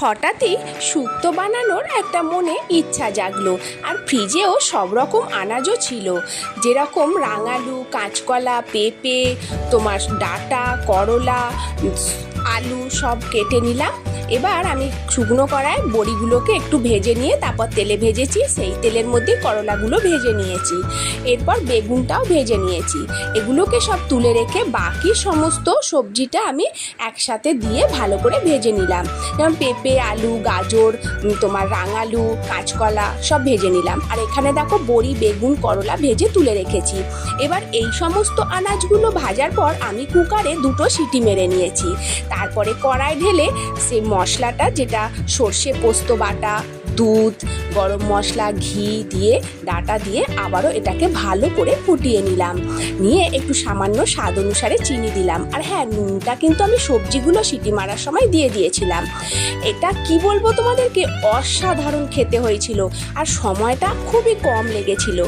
হঠাৎই শুক্তো বানানোর একটা মনে ইচ্ছা জাগলো। আর ফ্রিজেও সব রকম আনাজও ছিল, যেরকম রাঙালু, কাঁচকলা, পেঁপে, তোমার ডাঁটা, করলা, আলু সব কেটে নিলাম। এবার আমি শুকনো কড়ায় বড়িগুলোকে একটু ভেজে নিয়ে তারপর তেলে ভেজেছি, সেই তেলের মধ্যে করলাগুলো ভেজে নিয়েছি। এরপর বেগুনটাও ভেজে নিয়েছি। এগুলোকে সব তুলে রেখে বাকি সমস্ত সবজিটা আমি একসাথে দিয়ে ভালো করে ভেজে নিলাম। যেমন পেঁপে, আলু, গাজর, তোমার রাঙালু, কাঁচকলা সব ভেজে নিলাম। আর এখানে দেখো বড়ি, বেগুন, করলা ভেজে তুলে রেখেছি। এবার এই সমস্ত আনাজগুলো ভাজার পর আমি কুকারে 2টো সিটি মেরে নিয়েছি। তারপরে কড়াই ঢেলে সেই মশলাটা, যেটা সর্ষে পোস্ত বাটা, দুধ, গরম মশলা, ঘি দিয়ে, ডাঁটা দিয়ে আবারও এটাকে ভালো করে ফুটিয়ে নিলাম। নিয়ে একটু সামান্য স্বাদ অনুসারে চিনি দিলাম। আর হ্যাঁ, নুনটা কিন্তু আমি সবজিগুলো সিটি মারার সময় দিয়ে দিয়েছিলাম। এটা কি বলবো তোমাদেরকে, অসাধারণ খেতে হয়েছিল আর সময়টা খুবই কম লেগেছিল।